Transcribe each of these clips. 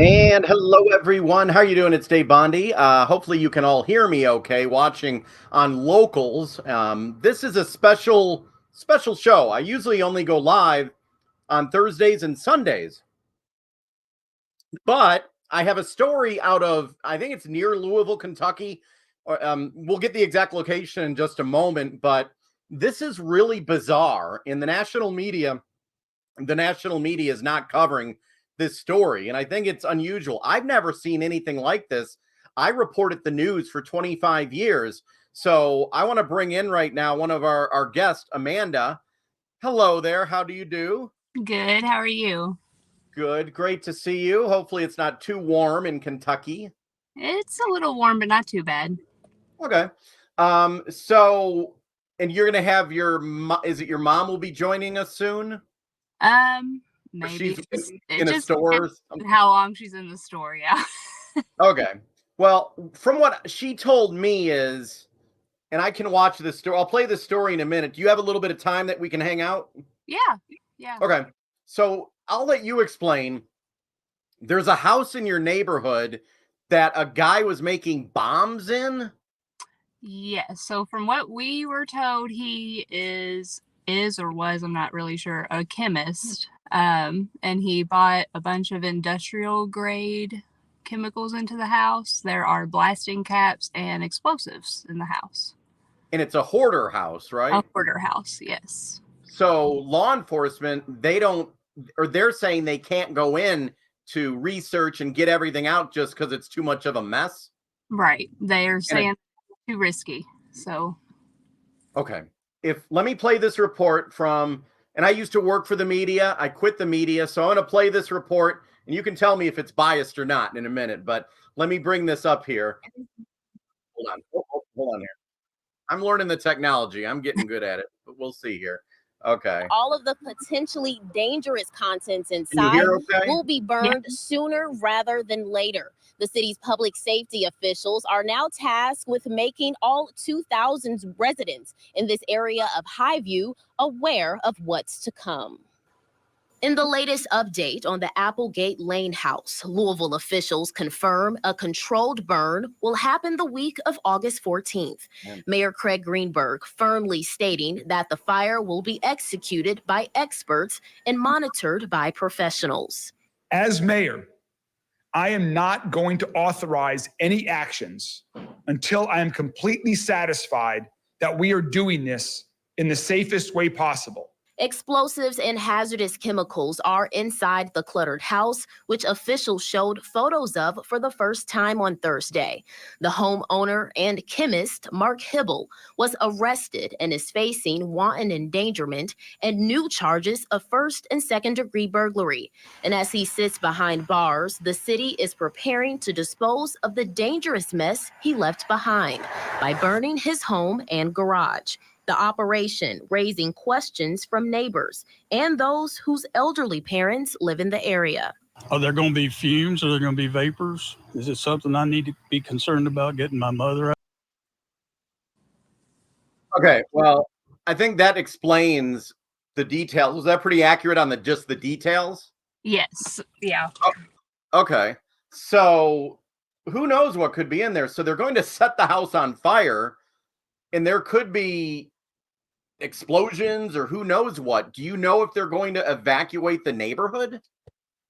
And hello, everyone. How are you doing? It's Dave Bondy. Hopefully, you can all hear me okay watching on Locals. This is a special show. I usually only go live on Thursdays and Sundays, but I have a story out of, I think it's near Louisville, Kentucky. We'll get the exact location in just a moment, but this is really bizarre. In the national media is not covering this story, and I think it's unusual. I've never seen anything like this. I reported the news for 25 years, so I want to bring in right now one of our guests, Amanda. Hello there. How do you do? Good. How are you? Good. Great to see you. Hopefully it's not too warm in Kentucky. It's a little warm, but not too bad. Okay. So, and you're going to have is it your mom will be joining us soon? Maybe she's in a store. How long she's in the store, yeah. Okay. Well, from what she told me is, and I can watch this story. I'll play this story in a minute. Do you have a little bit of time that we can hang out? Yeah. Okay. So I'll let you explain. There's a house in your neighborhood that a guy was making bombs in. Yeah. So from what we were told, he is or was, I'm not really sure, a chemist. And he bought a bunch of industrial grade chemicals into the house. There are blasting caps and explosives in the house. And it's a hoarder house, right? A hoarder house, yes. So law enforcement, they're saying they can't go in to research and get everything out just because it's too much of a mess. Right. They're saying too risky. So. Okay. Let me play this report from, and I used to work for the media. I quit the media. So I'm going to play this report and you can tell me if it's biased or not in a minute, but let me bring this up here. Hold on. Hold on here. I'm learning the technology. I'm getting good at it, but we'll see here. Okay. All of the potentially dangerous contents inside will be burned sooner rather than later. The city's public safety officials are now tasked with making all 2,000 residents in this area of Highview aware of what's to come. In the latest update on the Applegate Lane house, Louisville officials confirm a controlled burn will happen the week of August 14th. Mayor Craig Greenberg firmly stating that the fire will be executed by experts and monitored by professionals. As mayor, I am not going to authorize any actions until I am completely satisfied that we are doing this in the safest way possible. Explosives and hazardous chemicals are inside the cluttered house, which officials showed photos of for the first time on Thursday. The homeowner and chemist, Mark Hibble, was arrested and is facing wanton endangerment and new charges of first and second degree burglary. And as he sits behind bars, the city is preparing to dispose of the dangerous mess he left behind by burning his home and garage. The operation raising questions from neighbors and those whose elderly parents live in the area. Are there going to be fumes? Are there going to be vapors? Is it something I need to be concerned about getting my mother out? Okay, well, I think that explains the details. Was that pretty accurate on just the details? Yes. Yeah. Oh, okay. So who knows what could be in there? So they're going to set the house on fire and there could be explosions or who knows what. Do you know if they're going to evacuate the neighborhood?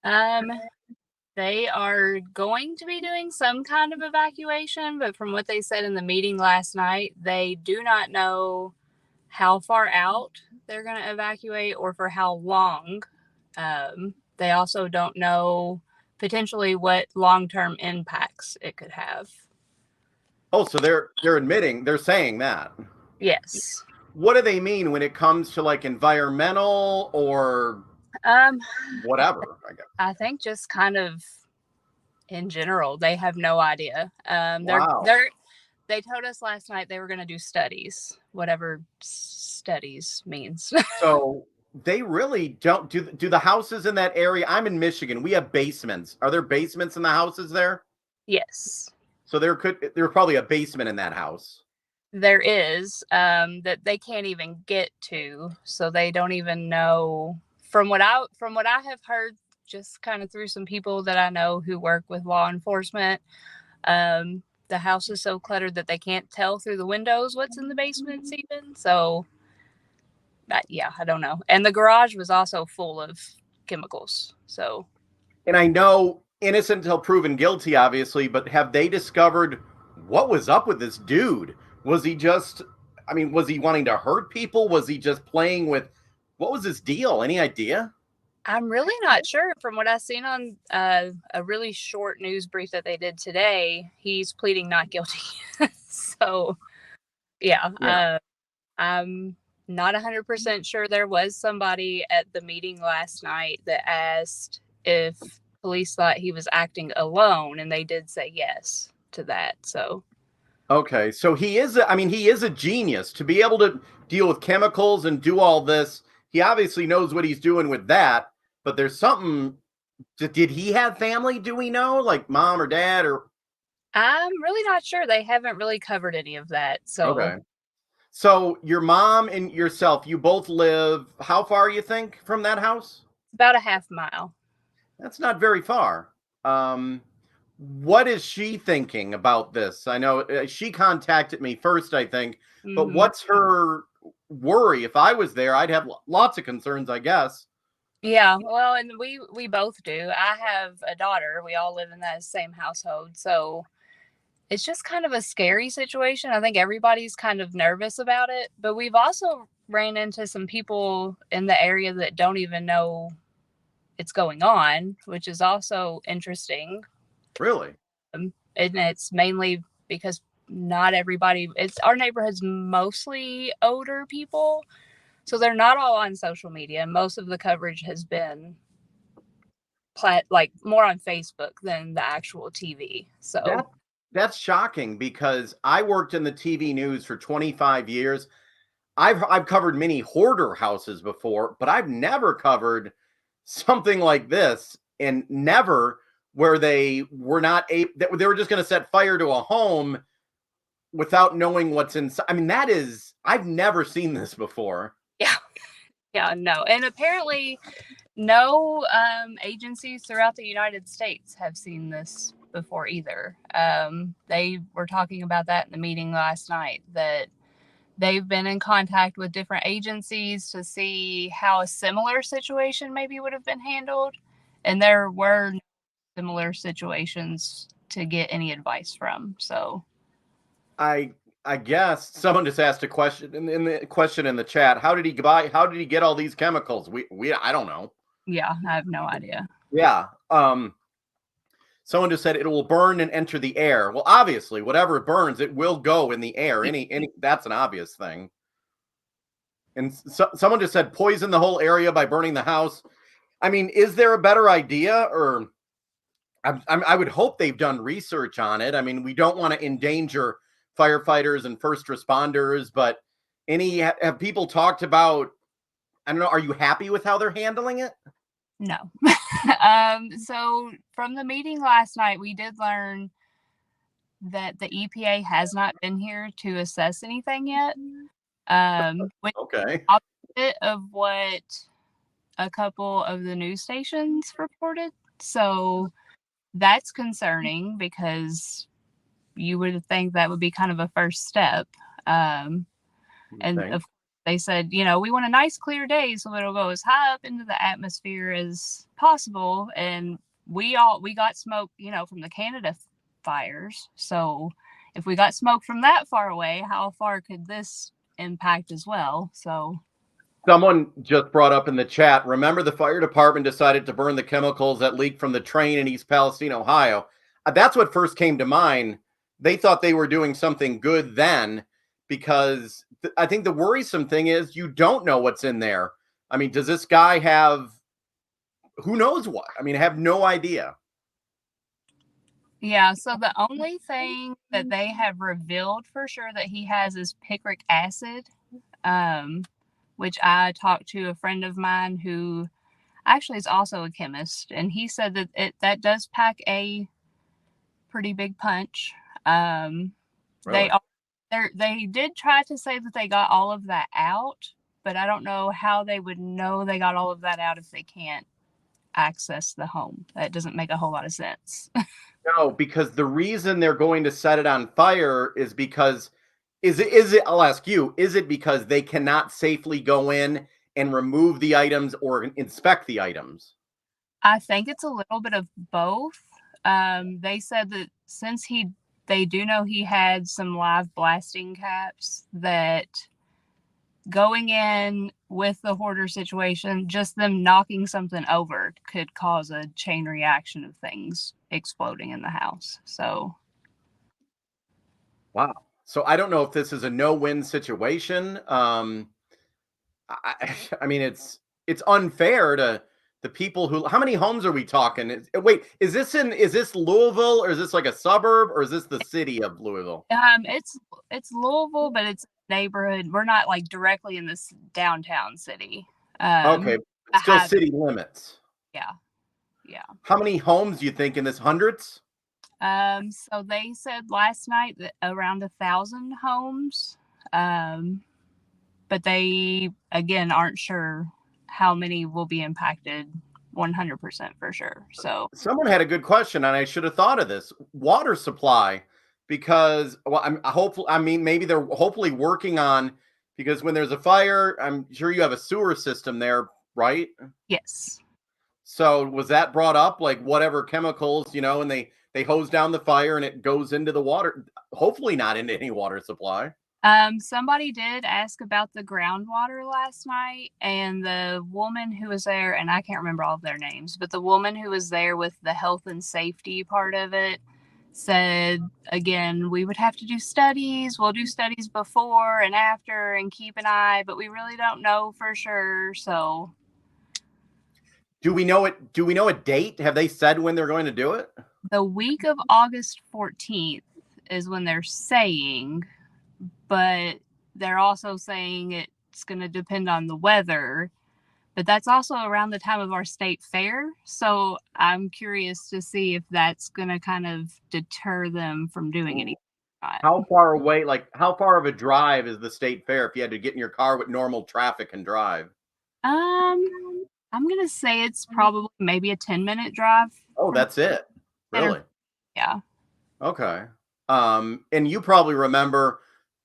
They are going to be doing some kind of evacuation, but from what they said in the meeting last night, they do not know how far out they're going to evacuate or for how long. They also don't know potentially what long-term impacts it could have. Oh, so they're saying that. Yes. What do they mean when it comes to like environmental or whatever? I guess. I think just kind of in general, they have no idea. Wow. They told us last night they were going to do studies, whatever studies means. So they really don't do the houses in that area. I'm in Michigan. We have basements. Are there basements in the houses there? Yes. So there's probably a basement in that house. There is that they can't even get to, so they don't even know. From what I have heard, just kind of through some people that I know who work with law enforcement, the house is so cluttered that they can't tell through the windows what's in the basements even. So, yeah, I don't know. And the garage was also full of chemicals. So, And I know innocent until proven guilty, obviously, but have they discovered what was up with this dude? Was he just, I mean, was he wanting to hurt people? Was he just playing with, what was his deal? Any idea? I'm really not sure. From what I've seen on a really short news brief that they did today, he's pleading not guilty. So, yeah. I'm not 100% sure. There was somebody at the meeting last night that asked if police thought he was acting alone, and they did say yes to that. So, Okay, so he is, he is a genius to be able to deal with chemicals and do all this. He obviously knows what he's doing with that, but there's something. Did he have family? Do we know, like mom or dad or? I'm really not sure. They haven't really covered any of that. So, Okay. So your mom and yourself, you both live how far you think from that house? about a half mile. That's not very far. What is she thinking about this? I know she contacted me first, I think, but Mhm. what's her worry? If I was there, I'd have lots of concerns, I guess. Yeah, well, and we both do. I have a daughter. We all live in that same household. So, it's just kind of a scary situation. I think everybody's kind of nervous about it, but we've also ran into some people in the area that don't even know it's going on, which is also interesting. Really? And it's mainly because not everybody, it's our neighborhood's mostly older people. So they're not all on social media. Most of the coverage has been like more on Facebook than the actual TV. So, That that's shocking because I worked in the TV news for 25 years. I've covered many hoarder houses before, but I've never covered something like this, and never where they were not able, they were just going to set fire to a home without knowing what's inside. I mean, that is, I've never seen this before. yeah. Yeah, no. And apparently no agencies throughout the United States have seen this before either. They were talking about that in the meeting last night, that they've been in contact with different agencies to see how a similar situation maybe would have been handled. And there were similar situations to get any advice from. So, I guess someone just asked a question in the question in the chat. How did he buy? How did he get all these chemicals? We I don't know. yeah, I have no idea. Yeah. Someone just said it will burn and enter the air. Well, obviously, whatever burns, it will go in the air. Any that's an obvious thing. And someone just said poison the whole area by burning the house. I mean, is there a better idea? Or I would hope they've done research on it. I mean, we don't want to endanger firefighters and first responders, but have people talked about? I don't know. Are you happy with how they're handling it? No. So from the meeting last night, we did learn that the EPA has not been here to assess anything yet. Which Okay. is opposite of what a couple of the news stations reported. So that's concerning because you would think that would be kind of a first step. And of they said, we want a nice clear day so it'll go as high up into the atmosphere as possible. And we got smoke, from the Canada fires. So if we got smoke from that far away, how far could this impact as well? So someone just brought up in the chat, remember the fire department decided to burn the chemicals that leaked from the train in East Palestine, Ohio. That's what first came to mind. They thought they were doing something good then, because I think the worrisome thing is you don't know what's in there. I mean, does this guy have, who knows what? I mean, I have no idea. yeah, so the only thing that they have revealed for sure that he has is picric acid, which I talked to a friend of mine who actually is also a chemist, and he said that that does pack a pretty big punch. They they did try to say that they got all of that out, but I don't know how they would know they got all of that out if they can't access the home. That doesn't make a whole lot of sense. No, because the reason they're going to set it on fire is because is it I'll ask you, is it because they cannot safely go in and remove the items or inspect the items? I think it's a little bit of both. They said that since they do know he had some live blasting caps, that going in with the hoarder situation, just them knocking something over could cause a chain reaction of things exploding in the house. So, Wow. So I don't know if this is a no-win situation. I mean, it's unfair to the people who. How many homes are we talking? Wait, is this Louisville, or is this like a suburb, or is this the city of Louisville? it's Louisville, but it's a neighborhood. We're not like directly in this downtown city. Okay, still city limits. Yeah, yeah. How many homes do you think in this? Hundreds? So they said last night that around 1,000 homes. But they again aren't sure how many will be impacted 100% for sure. So Someone had a good question, and I should have thought of this. Water supply, because well, I mean, maybe they're hopefully working on, because when there's a fire, I'm sure you have a sewer system there, right? yes. So was that brought up, like whatever chemicals, and they hose down the fire and it goes into the water, hopefully not into any water supply. Somebody did ask about the groundwater last night, and the woman who was there, and I can't remember all of their names, but the woman who was there with the health and safety part of it said, again, we would have to do studies. We'll do studies before and after and keep an eye, but we really don't know for sure. So Do we know it? Do we know a date? Have they said when they're going to do it? the week of August 14th is when they're saying, but they're also saying it's going to depend on the weather. But that's also around the time of our state fair. So I'm curious to see if that's going to kind of deter them from doing anything. How far away, like how far of a drive is the state fair if you had to get in your car with normal traffic and drive? I'm going to say it's probably maybe a 10-minute drive. Oh, that's it. Really? Yeah. Okay. And you probably remember,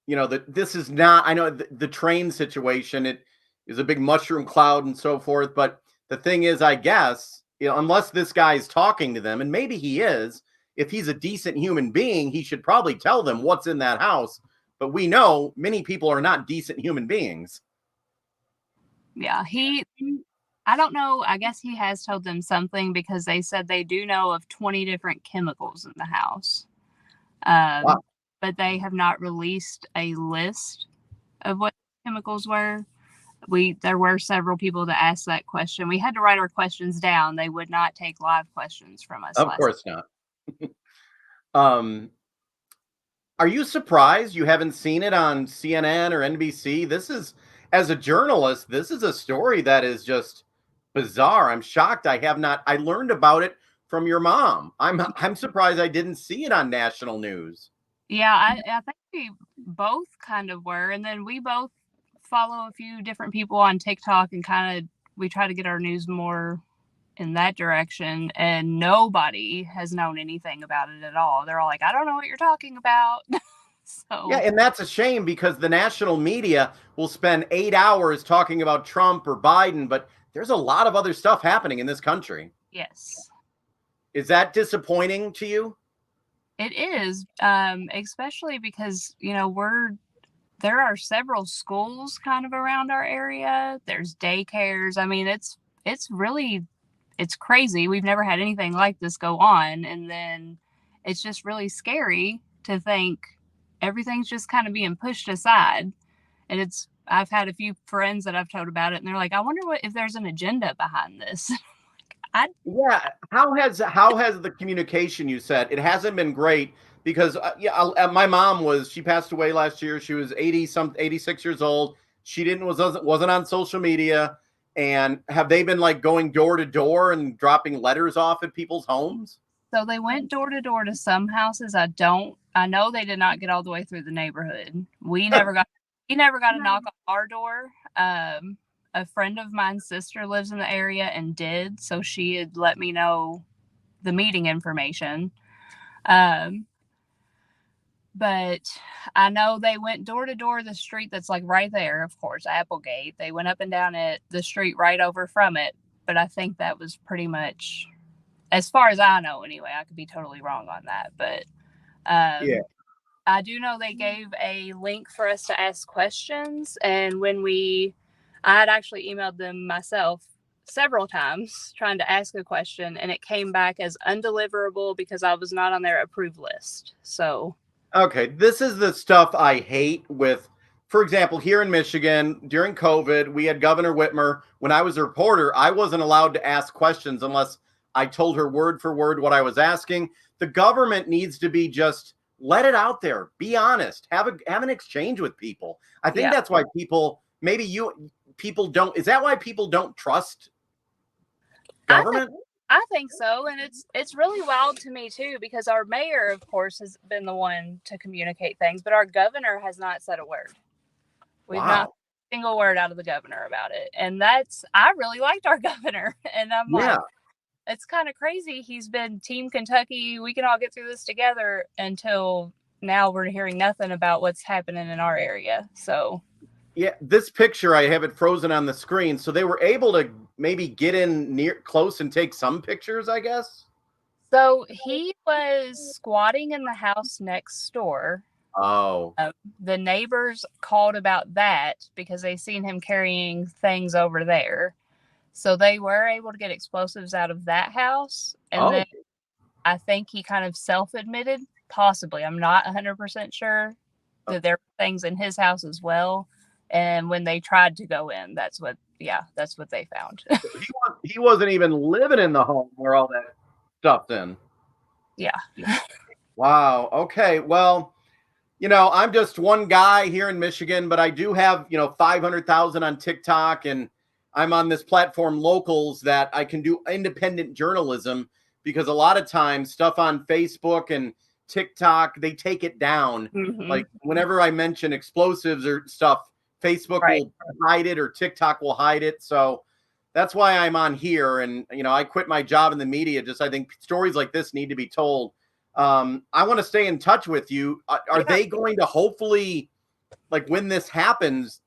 that this is not, I know the train situation, it is a big mushroom cloud and so forth. But the thing is, I guess, unless this guy's talking to them, and maybe he is, if he's a decent human being, he should probably tell them what's in that house. But we know many people are not decent human beings. Yeah. I don't know. I guess he has told them something, because they said they do know of 20 different chemicals in the house. Wow. But they have not released a list of what chemicals were. There were several people that asked that question. We had to write our questions down. They would not take live questions from us. Of course not. Are you surprised you haven't seen it on CNN or NBC? This is, as a journalist, this is a story that is just bizarre. I'm shocked I have not. I learned about it from your mom. I'm surprised I didn't see it on national news. Yeah, I think we both kind of were. And then we both follow a few different people on TikTok, and we try to get our news more in that direction, and nobody has known anything about it at all. They're all like, I don't know what you're talking about. So Yeah, and that's a shame, because the national media will spend 8 hours talking about Trump or Biden, but there's a lot of other stuff happening in this country. yes, Is that disappointing to you? it is, especially because there are several schools kind of around our area. There's daycares. I mean, it's crazy. We've never had anything like this go on. And then it's just really scary to think everything's just kind of being pushed aside. And I've had a few friends that I've told about it, and they're like, I wonder if there's an agenda behind this. Yeah. How has the communication, you said? It hasn't been great, because my mom she passed away last year. She was 86 years old. She wasn't on social media. And have they been like going door to door and dropping letters off at people's homes? So they went door to door to some houses. I don't I know they did not get all the way through the neighborhood. We never got a knock on our door. A friend of mine's sister lives in the area and did, so she had let me know the meeting information. But I know they went door to door the street that's like right there, of course, Applegate. They went up and down it, the street right over from it. But I think that was pretty much, as far as I know anyway. I could be totally wrong on that. But Yeah. I do know they gave a link for us to ask questions. And I had actually emailed them myself several times trying to ask a question, and it came back as undeliverable because I was not on their approved list. So. Okay, this is the stuff I hate with, for example, here in Michigan, during COVID, we had Governor Whitmer. When I was a reporter, I wasn't allowed to ask questions unless I told her word for word what I was asking. The government needs to be just let it out there. Be honest. Have an exchange with people. I think that's why people don't. Is that why people don't trust government? I think so, and it's really wild to me too, because our mayor, of course, has been the one to communicate things, but our governor has not said a word. We've not heard a single word out of the governor about it, and I really liked our governor, and I'm like, it's kind of crazy. He's been Team Kentucky. We can all get through this together, until now we're hearing nothing about what's happening in our area. So. Yeah, this picture, I have it frozen on the screen. So they were able to maybe get in close and take some pictures, I guess. So he was squatting in the house next door. Oh. The neighbors called about that because they seen him carrying things over there. So they were able to get explosives out of that house. And then I think he kind of self-admitted, possibly, I'm not 100% sure, that there were things in his house as well. And when they tried to go in, that's what they found. He wasn't even living in the home where all that stuff's in. Yeah. Wow. Okay. Well, I'm just one guy here in Michigan, but I do have, 500,000 on TikTok, and I'm on this platform, Locals, that I can do independent journalism, because a lot of times stuff on Facebook and TikTok, they take it down. Mm-hmm. Like whenever I mention explosives or stuff, Facebook will hide it or TikTok will hide it. So that's why I'm on here. And, I quit my job in the media. I think stories like this need to be told. I want to stay in touch with you. Are they going to hopefully, like, when this happens,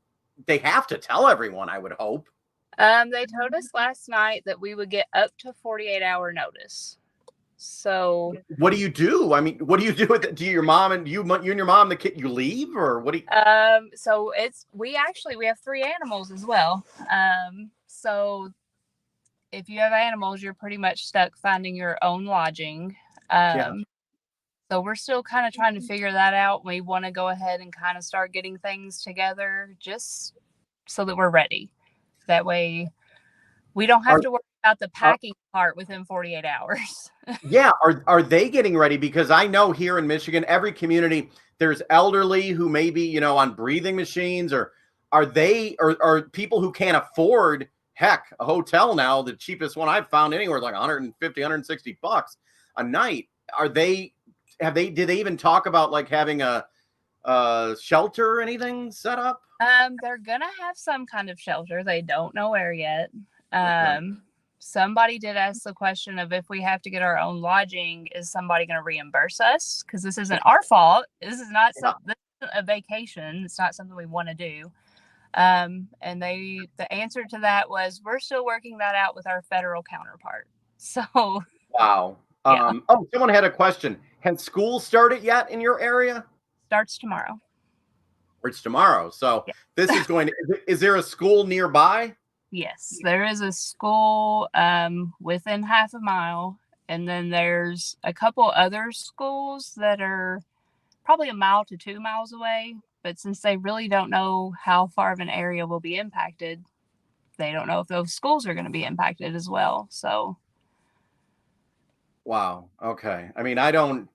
they have to tell everyone, I would hope? They told us last night that we would get up to 48-hour notice. So what do you do? I mean, what do you do with it? Do your mom and you and your mom, the kid, you leave, or what do you? So we have 3 animals as well. So if you have animals, you're pretty much stuck finding your own lodging. So we're still kind of trying to figure that out. We want to go ahead and kind of start getting things together just so that we're ready. That way we don't have to worry about the packing part within 48 hours. Yeah. Are they getting ready? Because I know here in Michigan, every community, there's elderly who may be, on breathing machines, or are people who can't afford, heck, a hotel now. The cheapest one I've found anywhere is like $150, $160 a night. Did they even talk about like having a shelter or anything set up? They're gonna have some kind of shelter. They don't know where yet. Somebody did ask the question of, if we have to get our own lodging, is somebody going to reimburse us? Because this isn't our fault. This is not this isn't a vacation. It's not something we want to do. And the answer to that was, we're still working that out with our federal counterpart. So wow. Someone had a question. Has school started yet in your area? Starts tomorrow. Or it's tomorrow. So this is going to. Is there a school nearby? Yes, there is a school within half a mile, and then there's a couple other schools that are probably 1 mile to 2 miles away. But since they really don't know how far of an area will be impacted, they don't know if those schools are going to be impacted as well. So, wow. Okay. I mean, I don't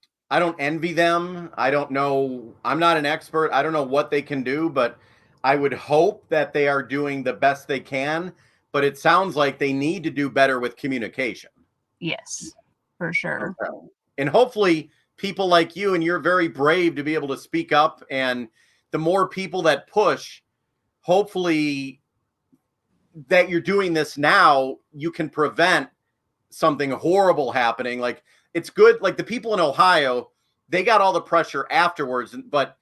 envy them. I don't know. I'm not an expert. I don't know what they can do, but I would hope that they are doing the best they can, but it sounds like they need to do better with communication. Yes, for sure. Okay. And hopefully people like you, and you're very brave to be able to speak up. And the more people that push, hopefully that you're doing this now, you can prevent something horrible happening. Like, it's good. Like, the people in Ohio, they got all the pressure afterwards, but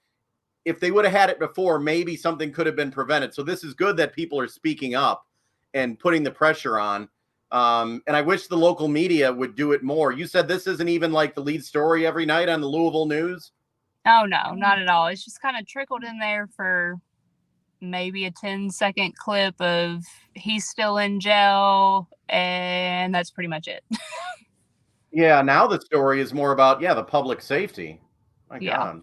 if they would have had it before, maybe something could have been prevented. So this is good that people are speaking up and putting the pressure on. And I wish the local media would do it more. You said this isn't even like the lead story every night on the Louisville News? Oh, no, not at all. It's just kind of trickled in there for maybe a 10-second clip of he's still in jail, and that's pretty much it. Yeah, now the story is more about, the public safety. My Yeah. God.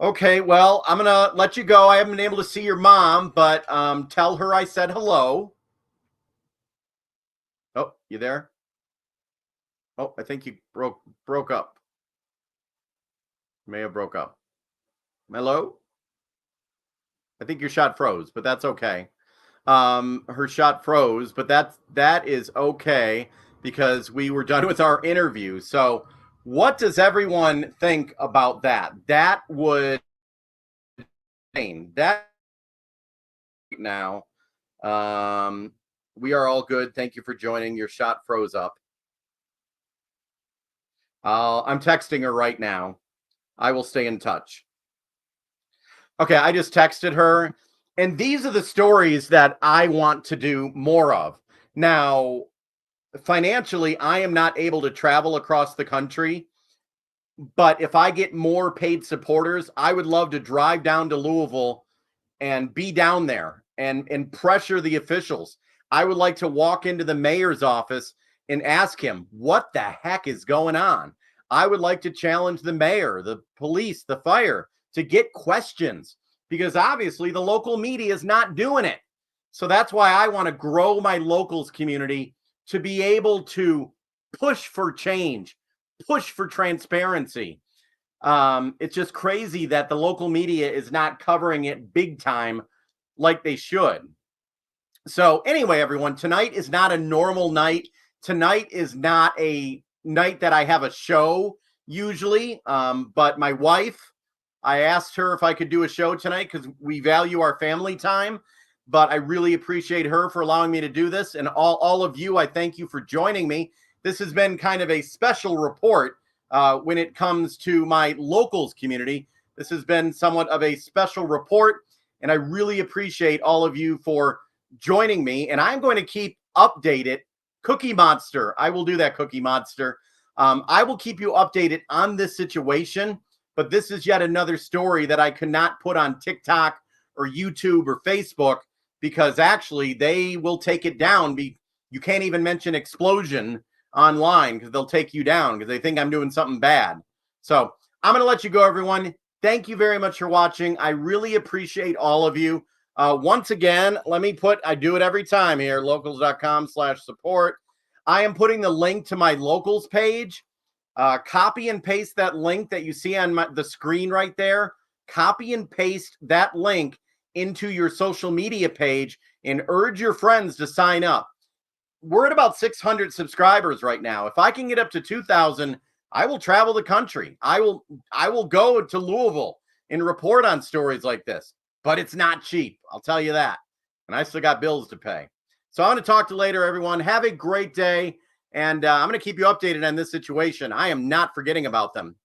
Okay, well, I'm going to let you go. I haven't been able to see your mom, but tell her I said hello. Oh, you there? Oh, I think you broke up. May have broke up. Hello? I think your shot froze, but that's okay. Her shot froze, but that is okay because we were done with our interview. So what does everyone think about that? That would that now. We are all good. Thank you for joining. Your shot froze up. I'm texting her right now. I will stay in touch. Okay, I just texted her. And these are the stories that I want to do more of. Now, financially, I am not able to travel across the country. But if I get more paid supporters, I would love to drive down to Louisville and be down there and pressure the officials. I would like to walk into the mayor's office and ask him, what the heck is going on? I would like to challenge the mayor, the police, the fire to get questions, because obviously the local media is not doing it. So that's why I want to grow my locals community to be able to push for change, push for transparency. It's just crazy that the local media is not covering it big time like they should. So anyway, everyone, tonight is not a normal night. Tonight is not a night that I have a show usually. But my wife, I asked her if I could do a show tonight because we value our family time. But I really appreciate her for allowing me to do this. And all of you, I thank you for joining me. This has been kind of a special report when it comes to my locals community. This has been somewhat of a special report. And I really appreciate all of you for joining me. And I'm going to keep updated. Cookie Monster, I will do that, Cookie Monster. I will keep you updated on this situation. But this is yet another story that I cannot put on TikTok or YouTube or Facebook, because actually they will take it down. You can't even mention explosion online because they'll take you down because they think I'm doing something bad. So I'm going to let you go, everyone. Thank you very much for watching. I really appreciate all of you. Once again, I do it every time here, locals.com/support. I am putting the link to my locals page. Copy and paste that link that you see on the screen right there. Copy and paste that link into your social media page and urge your friends to sign up. We're at about 600 subscribers right now. If I can get up to 2,000, I will travel the country. I will go to Louisville and report on stories like this. But it's not cheap, I'll tell you that. And I still got bills to pay. So I'm going to talk to you later, everyone. Have a great day. And I'm going to keep you updated on this situation. I am not forgetting about them.